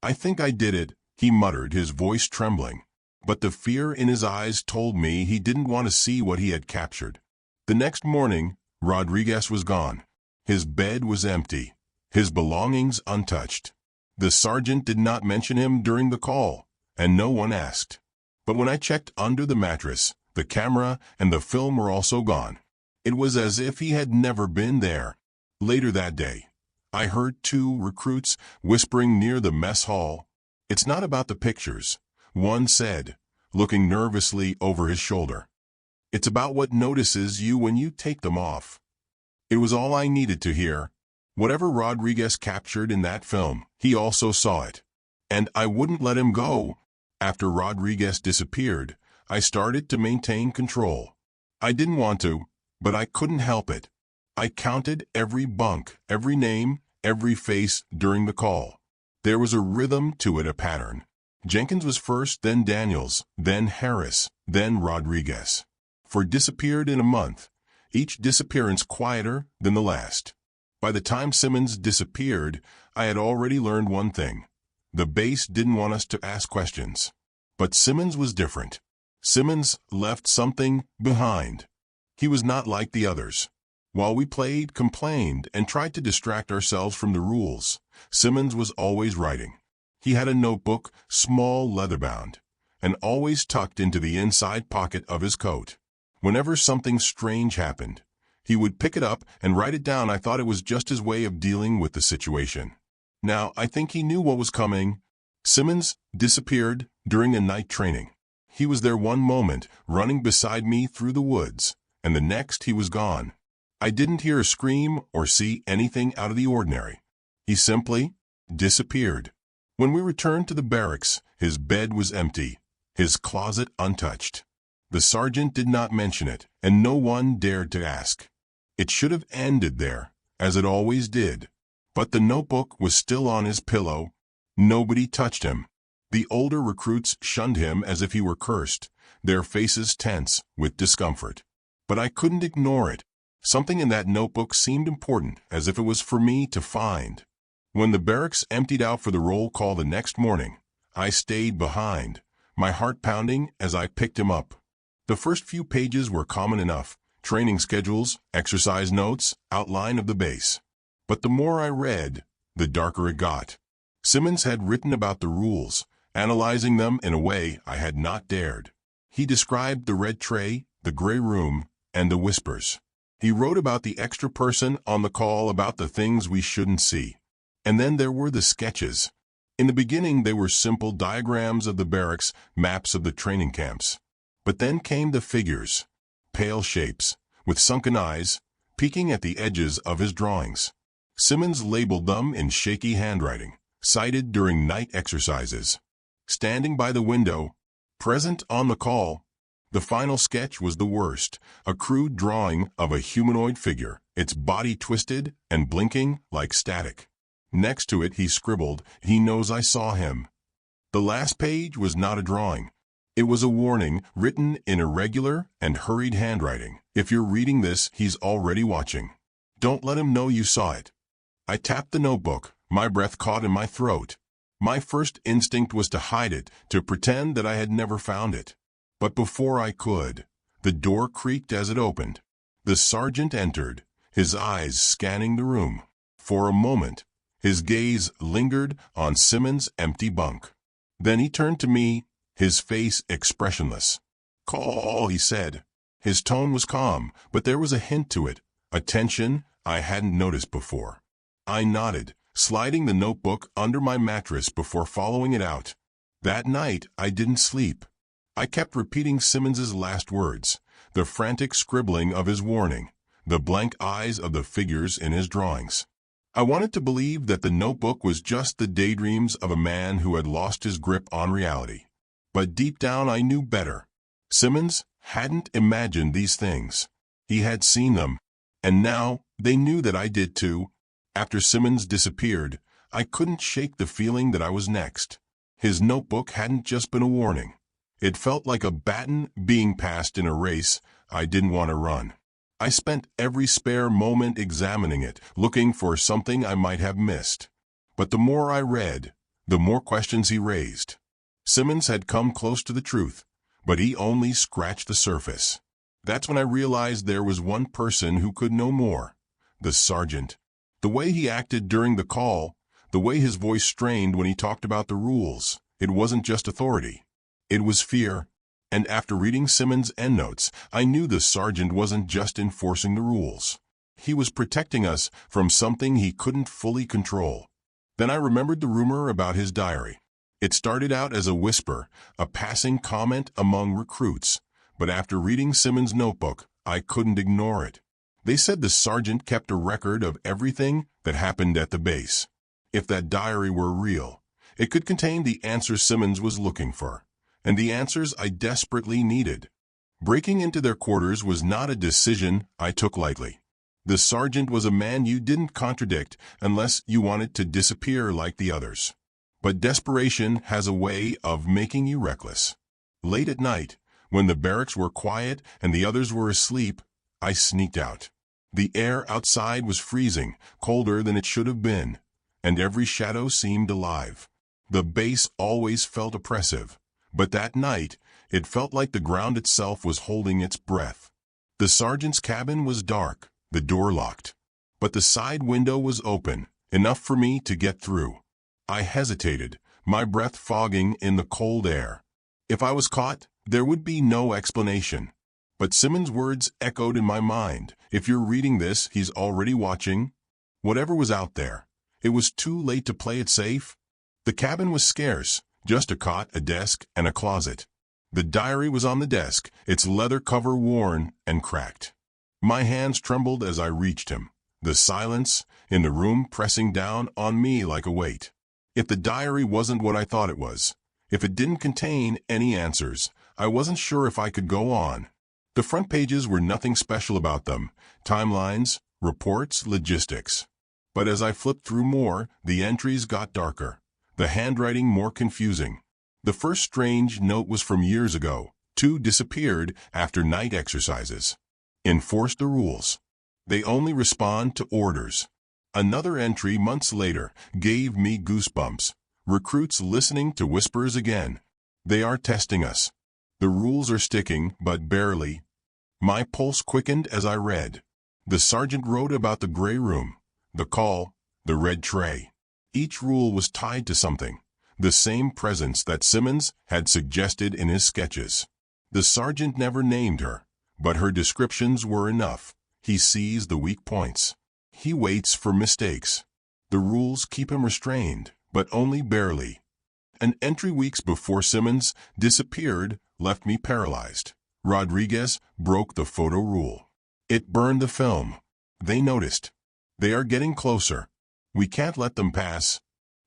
"I think I did it," he muttered, his voice trembling. But the fear in his eyes told me he didn't want to see what he had captured. The next morning, Rodriguez was gone. His bed was empty, his belongings untouched. The sergeant did not mention him during the call, and no one asked. But when I checked under the mattress, the camera and the film were also gone. It was as if he had never been there. Later that day, I heard two recruits whispering near the mess hall. "It's not about the pictures," one said, looking nervously over his shoulder. "It's about what notices you when you take them off." It was all I needed to hear. Whatever Rodriguez captured in that film, he also saw it. And I wouldn't let him go. After Rodriguez disappeared, I started to maintain control. I didn't want to, but I couldn't help it. I counted every bunk, every name, every face during the call. There was a rhythm to it, a pattern. Jenkins was first, then Daniels, then Harris, then Rodriguez. For disappeared in a month, each disappearance quieter than the last. By the time Simmons disappeared, I had already learned one thing. The base didn't want us to ask questions. But Simmons was different. Simmons left something behind. He was not like the others. While we played, complained, and tried to distract ourselves from the rules, Simmons was always writing. He had a notebook, small, leather-bound, and always tucked into the inside pocket of his coat. Whenever something strange happened, he would pick it up and write it down. I thought it was just his way of dealing with the situation. Now, I think he knew what was coming. Simmons disappeared during a night training. He was there one moment, running beside me through the woods, and the next he was gone. I didn't hear a scream or see anything out of the ordinary. He simply disappeared. When we returned to the barracks, his bed was empty, his closet untouched. The sergeant did not mention it, and no one dared to ask. It should have ended there, as it always did. But the notebook was still on his pillow. Nobody touched him. The older recruits shunned him as if he were cursed, their faces tense with discomfort. But I couldn't ignore it. Something in that notebook seemed important, as if it was for me to find. When the barracks emptied out for the roll call the next morning, I stayed behind, my heart pounding as I picked him up. The first few pages were common enough: training schedules, exercise notes, outline of the base. But the more I read, the darker it got. Simmons had written about the rules, analyzing them in a way I had not dared. He described the red tray, the gray room, and the whispers. He wrote about the extra person on the call, about the things we shouldn't see. And then there were the sketches. In the beginning, they were simple diagrams of the barracks, maps of the training camps. But then came the figures, pale shapes, with sunken eyes, peeking at the edges of his drawings. Simmons labeled them in shaky handwriting, cited during night exercises. Standing by the window, present on the call, the final sketch was the worst, a crude drawing of a humanoid figure, its body twisted and blinking like static. Next to it he scribbled, "He knows I saw him." The last page was not a drawing. It was a warning, written in irregular and hurried handwriting. "If you're reading this, he's already watching. Don't let him know you saw it." I tapped the notebook, my breath caught in my throat. My first instinct was to hide it, to pretend that I had never found it. But before I could, the door creaked as it opened. The sergeant entered, his eyes scanning the room. For a moment, his gaze lingered on Simmons' empty bunk. Then he turned to me, his face expressionless. "Call," he said. His tone was calm, but there was a hint to it, a tension I hadn't noticed before. I nodded, sliding the notebook under my mattress before following it out. That night, I didn't sleep. I kept repeating Simmons's last words, the frantic scribbling of his warning, the blank eyes of the figures in his drawings. I wanted to believe that the notebook was just the daydreams of a man who had lost his grip on reality. But deep down I knew better. Simmons hadn't imagined these things. He had seen them. And now they knew that I did too. After Simmons disappeared, I couldn't shake the feeling that I was next. His notebook hadn't just been a warning. It felt like a baton being passed in a race I didn't want to run. I spent every spare moment examining it, looking for something I might have missed. But the more I read, the more questions he raised. Simmons had come close to the truth, but he only scratched the surface. That's when I realized there was one person who could know more: the sergeant. The way he acted during the call, the way his voice strained when he talked about the rules, it wasn't just authority. It was fear. And after reading Simmons' endnotes, I knew the sergeant wasn't just enforcing the rules. He was protecting us from something he couldn't fully control. Then I remembered the rumor about his diary. It started out as a whisper, a passing comment among recruits, but after reading Simmons' notebook, I couldn't ignore it. They said the sergeant kept a record of everything that happened at the base. If that diary were real, it could contain the answers Simmons was looking for, and the answers I desperately needed. Breaking into their quarters was not a decision I took lightly. The sergeant was a man you didn't contradict unless you wanted to disappear like the others. But desperation has a way of making you reckless. Late at night, when the barracks were quiet and the others were asleep, I sneaked out. The air outside was freezing, colder than it should have been, and every shadow seemed alive. The base always felt oppressive, but that night it felt like the ground itself was holding its breath. The sergeant's cabin was dark, the door locked, but the side window was open, enough for me to get through. I hesitated, my breath fogging in the cold air. If I was caught, there would be no explanation. But Simmons' words echoed in my mind. If you're reading this, he's already watching. Whatever was out there, it was too late to play it safe. The cabin was scarce, just a cot, a desk, and a closet. The diary was on the desk, its leather cover worn and cracked. My hands trembled as I reached him, the silence in the room pressing down on me like a weight. If the diary wasn't what I thought it was, if it didn't contain any answers, I wasn't sure if I could go on. The front pages were nothing special about them: timelines, reports, logistics. But as I flipped through more, the entries got darker, the handwriting more confusing. The first strange note was from years ago. 2 disappeared after night exercises. Enforce the rules. They only respond to orders. Another entry months later gave me goosebumps. Recruits listening to whispers again. They are testing us. The rules are sticking, but barely. My pulse quickened as I read. The sergeant wrote about the gray room, the call, the red tray. Each rule was tied to something, the same presence that Simmons had suggested in his sketches. The sergeant never named her, but her descriptions were enough. He sees the weak points. He waits for mistakes. The rules keep him restrained, but only barely. An entry weeks before Simmons disappeared left me paralyzed. Rodriguez broke the photo rule. It burned the film. They noticed. They are getting closer. We can't let them pass.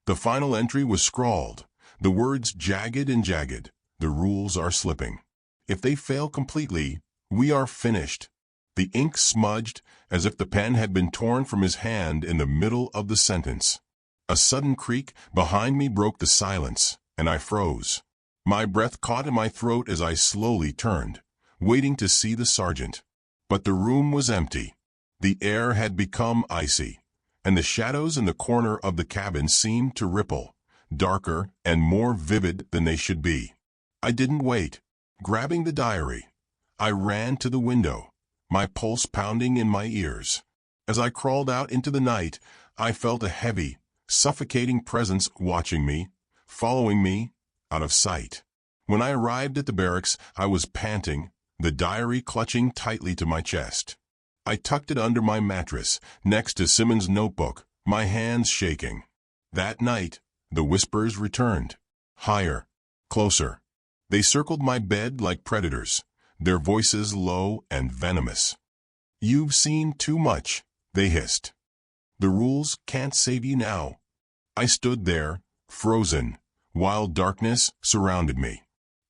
The final entry was scrawled, the words jagged and jagged. The rules are slipping. If they fail completely, we are finished. The ink smudged as if the pen had been torn from his hand in the middle of the sentence. A sudden creak behind me broke the silence, and I froze. My breath caught in my throat as I slowly turned, waiting to see the sergeant. But the room was empty. The air had become icy, and the shadows in the corner of the cabin seemed to ripple, darker and more vivid than they should be. I didn't wait. Grabbing the diary, I ran to the window, my pulse pounding in my ears. As I crawled out into the night, I felt a heavy, suffocating presence watching me, following me, out of sight. When I arrived at the barracks, I was panting, the diary clutching tightly to my chest. I tucked it under my mattress, next to Simmons' notebook, my hands shaking. That night, the whispers returned. Higher, closer. They circled my bed like predators, their voices low and venomous. "You've seen too much," they hissed. "The rules can't save you now." I stood there, frozen, while darkness surrounded me.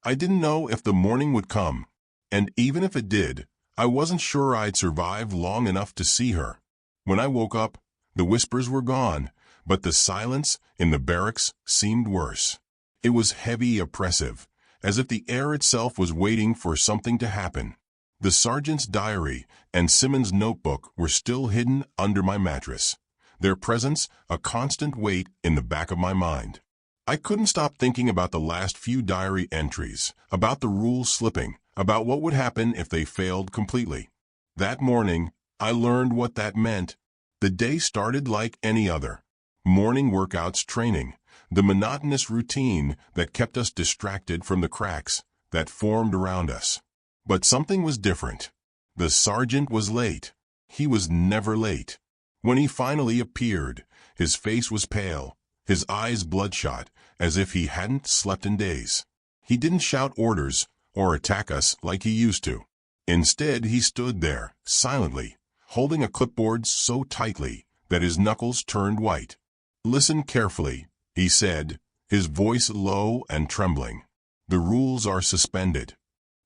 I didn't know if the morning would come, and even if it did, I wasn't sure I'd survive long enough to see her. When I woke up, the whispers were gone, but the silence in the barracks seemed worse. It was heavy, oppressive, as if the air itself was waiting for something to happen. The sergeant's diary and Simmons' notebook were still hidden under my mattress, their presence a constant weight in the back of my mind. I couldn't stop thinking about the last few diary entries, about the rules slipping, about what would happen if they failed completely. That morning, I learned what that meant. The day started like any other. Morning workouts, training, the monotonous routine that kept us distracted from the cracks that formed around us. But something was different. The sergeant was late. He was never late. When he finally appeared, his face was pale, his eyes bloodshot, as if he hadn't slept in days. He didn't shout orders or attack us like he used to. Instead, he stood there, silently, holding a clipboard so tightly that his knuckles turned white. "Listen carefully," he said, his voice low and trembling. "The rules are suspended.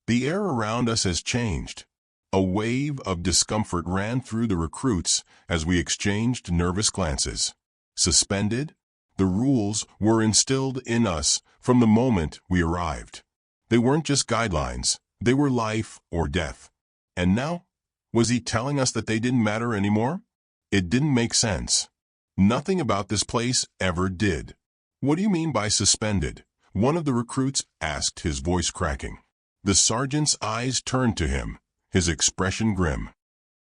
The air around us has changed." A wave of discomfort ran through the recruits as we exchanged nervous glances. Suspended? The rules were instilled in us from the moment we arrived. They weren't just guidelines, they were life or death. And now? Was he telling us that they didn't matter anymore? It didn't make sense. Nothing about this place ever did. "What do you mean by suspended?" one of the recruits asked, his voice cracking. The sergeant's eyes turned to him, his expression grim.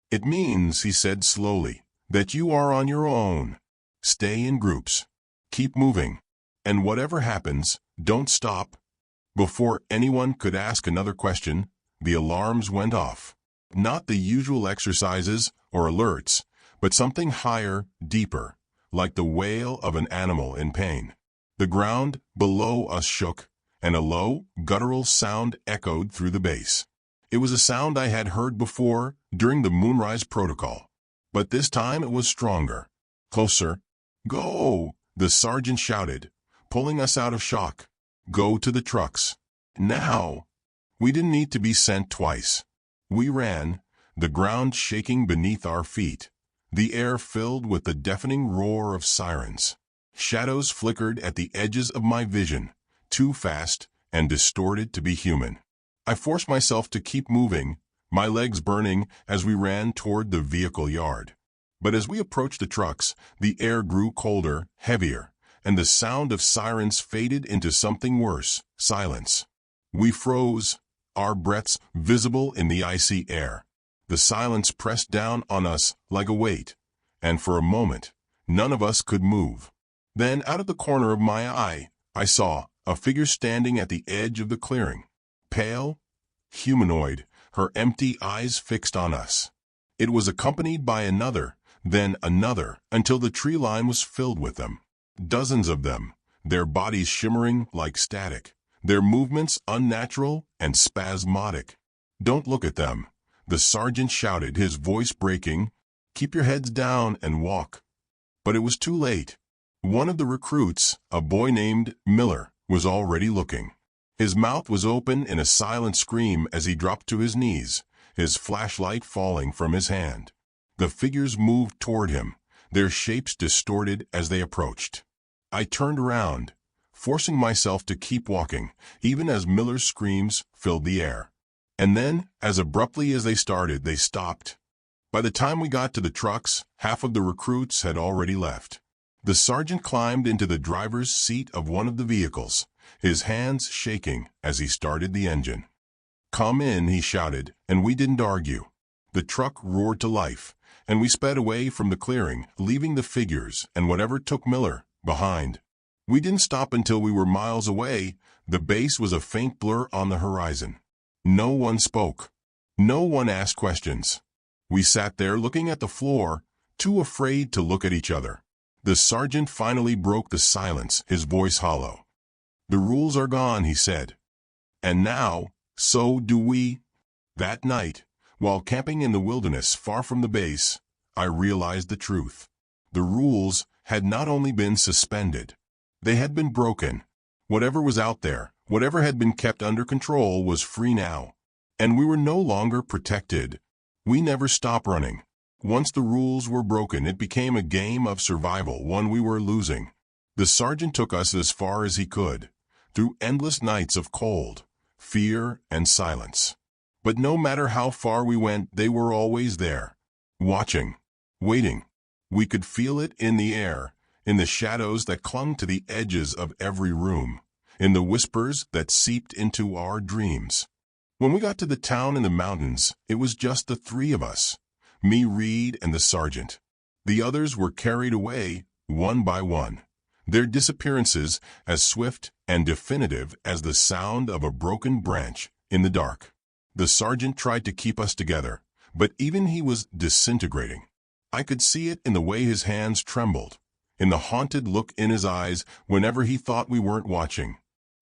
"It means," he said slowly, "that you are on your own. Stay in groups. Keep moving. And whatever happens, don't stop." Before anyone could ask another question, the alarms went off. Not the usual exercises or alerts, but something higher, deeper, like the wail of an animal in pain. The ground below us shook, and a low, guttural sound echoed through the base. It was a sound I had heard before during the Moonrise Protocol, but this time it was stronger. Closer. "Go!" the sergeant shouted, pulling us out of shock. "Go to the trucks. Now!" We didn't need to be sent twice. We ran, the ground shaking beneath our feet, the air filled with the deafening roar of sirens. Shadows flickered at the edges of my vision, too fast and distorted to be human. I forced myself to keep moving, my legs burning as we ran toward the vehicle yard. But as we approached the trucks, the air grew colder, heavier, and the sound of sirens faded into something worse, silence. We froze, our breaths visible in the icy air. The silence pressed down on us like a weight, and for a moment, none of us could move. Then, out of the corner of my eye, I saw a figure standing at the edge of the clearing. Pale, humanoid, her empty eyes fixed on us. It was accompanied by another, then another, until the tree line was filled with them. Dozens of them, their bodies shimmering like static, their movements unnatural and spasmodic. "Don't look at them," the sergeant shouted, his voice breaking. "Keep your heads down and walk." But it was too late. One of the recruits, a boy named Miller, was already looking. His mouth was open in a silent scream as he dropped to his knees, his flashlight falling from his hand. The figures moved toward him, their shapes distorted as they approached. I turned around, forcing myself to keep walking, even as Miller's screams filled the air. And then, as abruptly as they started, they stopped. By the time we got to the trucks, half of the recruits had already left. The sergeant climbed into the driver's seat of one of the vehicles, his hands shaking as he started the engine. "Come in," he shouted, and we didn't argue. The truck roared to life, and we sped away from the clearing, leaving the figures and whatever took Miller behind. We didn't stop until we were miles away. The base was a faint blur on the horizon. No one spoke. No one asked questions. We sat there looking at the floor, too afraid to look at each other. The sergeant finally broke the silence, his voice hollow. "The rules are gone," he said. "And now, so do we." That night, while camping in the wilderness far from the base, I realized the truth. The rules had not only been suspended, they had been broken. Whatever was out there, whatever had been kept under control, was free now. And we were no longer protected. We never stopped running. Once the rules were broken, it became a game of survival, one we were losing. The sergeant took us as far as he could, through endless nights of cold, fear, and silence. But no matter how far we went, they were always there, watching, waiting. We could feel it in the air, in the shadows that clung to the edges of every room, in the whispers that seeped into our dreams. When we got to the town in the mountains, it was just the three of us. Me, Reed, and the sergeant. The others were carried away, one by one, their disappearances as swift and definitive as the sound of a broken branch in the dark. The sergeant tried to keep us together, but even he was disintegrating. I could see it in the way his hands trembled, in the haunted look in his eyes whenever he thought we weren't watching.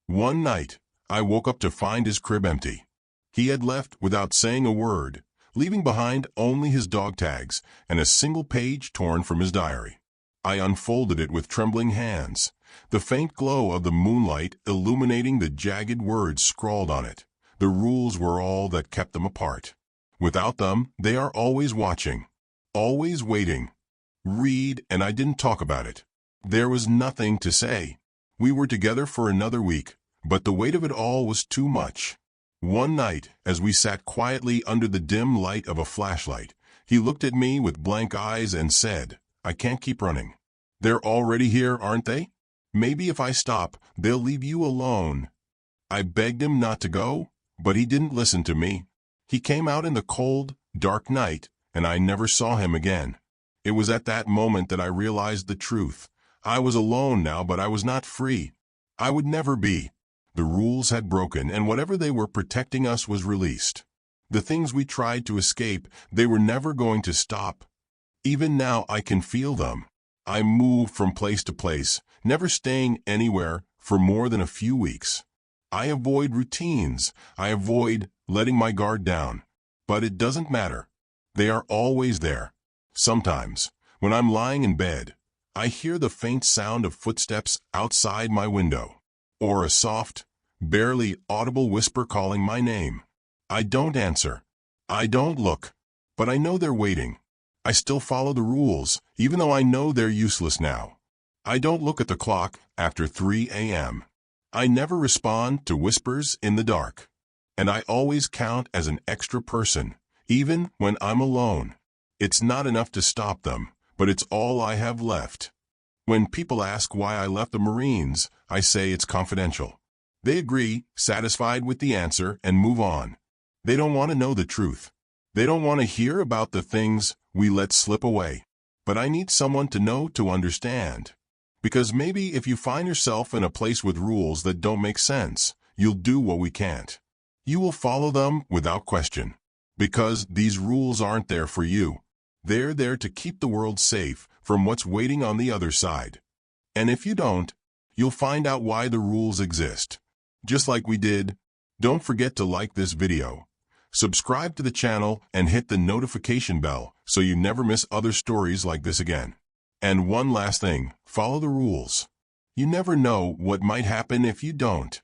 One night, I woke up to find his crib empty. He had left without saying a word, leaving behind only his dog tags and a single page torn from his diary. I unfolded it with trembling hands, the faint glow of the moonlight illuminating the jagged words scrawled on it. The rules were all that kept them apart. Without them, they are always watching, always waiting. Reed and I didn't talk about it. There was nothing to say. We were together for another week, but the weight of it all was too much. One night, as we sat quietly under the dim light of a flashlight, he looked at me with blank eyes and said, "I can't keep running. They're already here, aren't they? Maybe if I stop, they'll leave you alone." I begged him not to go, but he didn't listen to me. He came out in the cold, dark night, and I never saw him again. It was at that moment that I realized the truth. I was alone now, but I was not free. I would never be. The rules had broken, and whatever they were protecting us was released. The things we tried to escape, they were never going to stop. Even now I can feel them. I moved from place to place, never staying anywhere for more than a few weeks. I avoid routines. I avoid letting my guard down. But it doesn't matter. They are always there. Sometimes, when I'm lying in bed, I hear the faint sound of footsteps outside my window, or a soft, barely audible whisper calling my name. I don't answer. I don't look. But I know they're waiting. I still follow the rules, even though I know they're useless now. I don't look at the clock after 3 a.m. I never respond to whispers in the dark. And I always count as an extra person, even when I'm alone. It's not enough to stop them, but it's all I have left. When people ask why I left the Marines, I say it's confidential. They agree, satisfied with the answer, and move on. They don't want to know the truth. They don't want to hear about the things we let slip away. But I need someone to know to understand. Because maybe if you find yourself in a place with rules that don't make sense, you'll do what we can't. You will follow them without question. Because these rules aren't there for you. They're there to keep the world safe from what's waiting on the other side. And if you don't, you'll find out why the rules exist. Just like we did. Don't forget to like this video. Subscribe to the channel and hit the notification bell so you never miss other stories like this again. And one last thing, follow the rules. You never know what might happen if you don't.